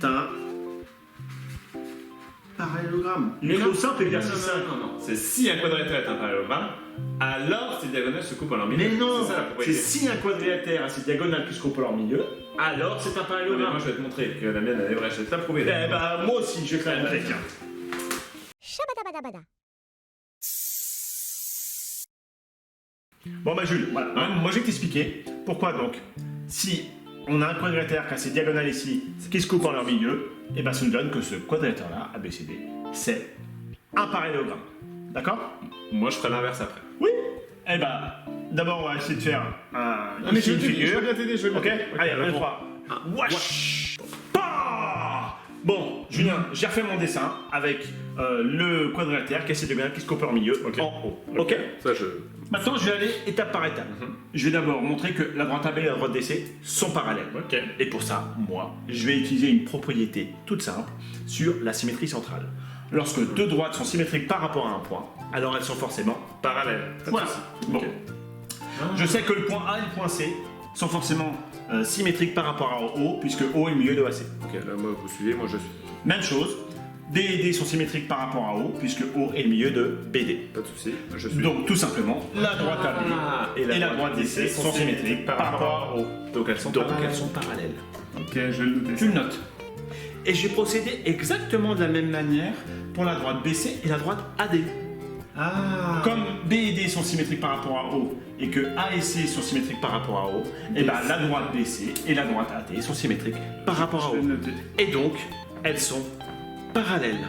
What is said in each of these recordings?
un parallélogramme. Mais Trop non, simple, exercice simple. non. C'est si un quadrilatère est un parallélogramme, alors ses diagonales se coupent en leur milieu. Mais non, c'est ça la c'est propriété. si un quadrilatère a ses diagonales qui se coupent leur milieu, alors c'est un Non, mais parallélogramme. moi je vais te montrer que la mienne elle est vraie, je vais te la prouver. Eh ben, moi aussi, je vais te la montrer, tiens. Bon bah Jules, voilà. Moi je vais t'expliquer pourquoi donc, si on a un quadrilatère qui a ses diagonales ici, qui se coupent en leur milieu, et ben ça nous donne que ce quadrilatère-là, ABCD, c'est un parallélogramme. D'accord? Moi je ferai l'inverse après. Oui. Eh ben, d'abord on va essayer de faire mais ici, je une vais figure. bien t'aider, je vais bien Ok, t'aider. allez, Ok, 1, 3. Wesh. Bah. Bon, Julien, j'ai refait mon dessin avec le quadrilatère qui a ses diagonales qui se coupent en milieu, Ok. en haut. Ok. Ça je... Maintenant, je vais aller étape par étape. Je vais d'abord montrer que la droite AB et la droite DC sont parallèles. Ok. Et pour ça, moi, je vais utiliser une propriété toute simple sur la symétrie centrale. Lorsque deux droites sont symétriques par rapport à un point, alors elles sont forcément Parallèle. Pas de voilà. souci. Bon. Ok. Je sais que le point A et le point C sont forcément symétriques par rapport à O, puisque O est le milieu de AC. Ok, là moi vous suivez, moi je suis. Même chose, D et D sont symétriques par rapport à O, puisque O est le milieu de BD. Pas de souci, je suis. Donc, tout simplement, la droite AB et la droite DC sont symétriques par rapport à O. Donc elles sont Donc, parallèles. elles sont parallèles. Ok, je vais le noter. Tu le notes. Et je vais procéder exactement de la même manière pour la droite BC et la droite AD. Ah. Comme B et D sont symétriques par rapport à O et que A et C sont symétriques par rapport à O, et ben la droite BC et la droite AD sont symétriques par rapport à Je vais O. le noter. Et donc, elles sont parallèles.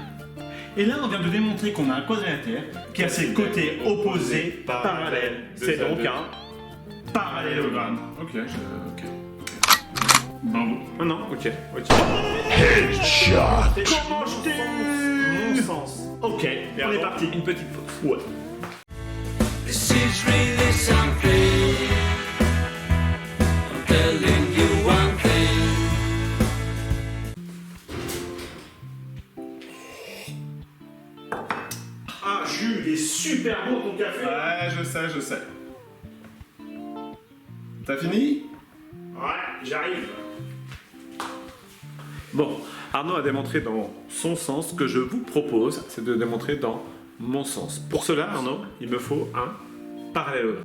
Et là, on vient de démontrer qu'on a un quadrilatère qui a ses côtés opposés parallèles. C'est donc un parallélogramme. Ok, ok. Bravo. Ah non, ok. Comment je t'ai Mon sens. Ok, on est parti. Une petite pause. Ouais. This is really something. I'm telling you one thing. Ah, Jules, il est super bon ton café. Ouais, je sais. T'as fini? Ouais, j'arrive. Bon, Arnaud a démontré dans son sens. Ce que je vous propose, c'est de démontrer dans mon sens. Pour cela, Arnaud, il me faut un parallélogramme.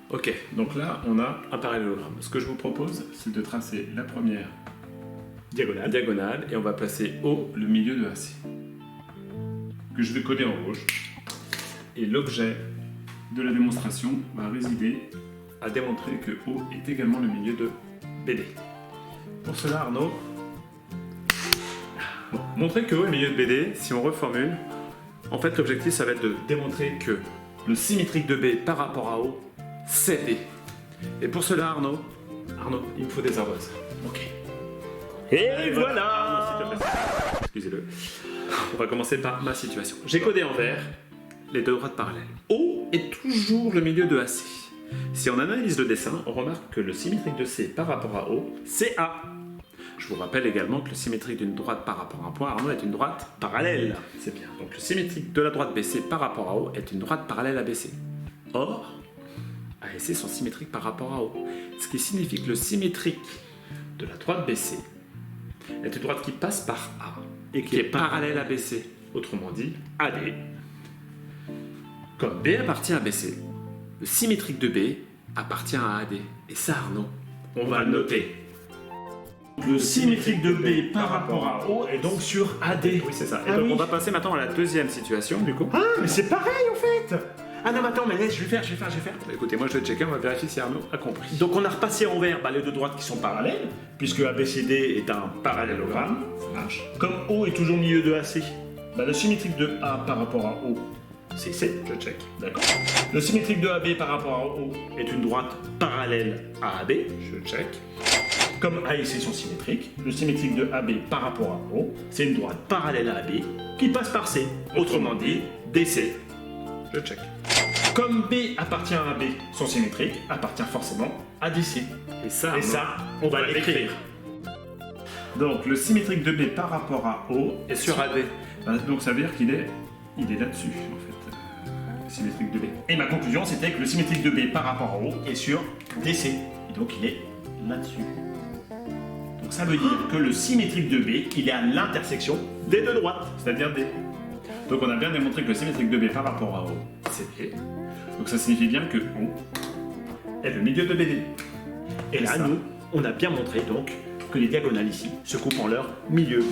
Ok, donc là, on a un parallélogramme. Ce que je vous propose, c'est de tracer la première diagonale et on va placer O, le milieu de AC, que je vais coder en rouge. Et l'objet de la démonstration va résider à démontrer que O est également le milieu de BD. Pour cela, Arnaud, montrer que O est le milieu de BD, si on reformule, en fait l'objectif ça va être de démontrer que le symétrique de B par rapport à O, c'est D. Et pour cela, Arnaud, il me faut des ardoises. Ok. Et voilà. Arnaud, s'il te plaît. Excusez-le. On va commencer par ma situation. J'ai codé en vert les deux droites parallèles. O est toujours le milieu de AC. Si on analyse le dessin, on remarque que le symétrique de C par rapport à O, c'est A. Je vous rappelle également que le symétrique d'une droite par rapport à un point, Arnaud, est une droite parallèle. C'est bien. Donc le symétrique de la droite BC par rapport à O est une droite parallèle à BC. Or, A et C sont symétriques par rapport à O. Ce qui signifie que le symétrique de la droite BC est une droite qui passe par A et qui est parallèle à BC. Autrement dit, AD. Comme B appartient à BC, le symétrique de B appartient à AD. Et ça, Arnaud, on va le noter. Le symétrique de B par rapport à O est donc sur AD. Oui, c'est ça. Et Ah donc, oui. on va passer maintenant à la deuxième situation, du coup. Ah, mais c'est pareil en fait. Ah non, mais attends, mais laisse, je vais faire. Écoutez, moi, je vais checker, on va vérifier si Arnaud a compris. Donc on a repassé en vert les deux droites qui sont parallèles, puisque ABCD est un parallélogramme. Ça marche. Comme O est toujours au milieu de AC, le symétrique de A par rapport à O, c'est C. Je check. D'accord. Le symétrique de AB par rapport à O est une droite parallèle à AB. Je check. Comme A et C sont symétriques, le symétrique de AB par rapport à O, c'est une droite parallèle à AB qui passe par C. Autrement dit, DC. Je check. Comme B appartient à AB, son symétrique appartient forcément à DC. Et ça, Et Arnaud, ça, on va l'écrire. Donc le symétrique de B par rapport à O est sur AD. Donc ça veut dire qu'il est là-dessus en fait, le symétrique de B. Et ma conclusion c'était que le symétrique de B par rapport à O est sur DC. Et donc il est là-dessus. Donc Donc ça veut dire que le symétrique de B, il est à l'intersection des deux droites, c'est-à-dire D. Donc on a bien démontré que le symétrique de B par rapport à O, c'est D. Donc ça signifie bien que O est le milieu de BD. Et là, nous, on a bien montré donc que les diagonales ici se coupent en leur milieu.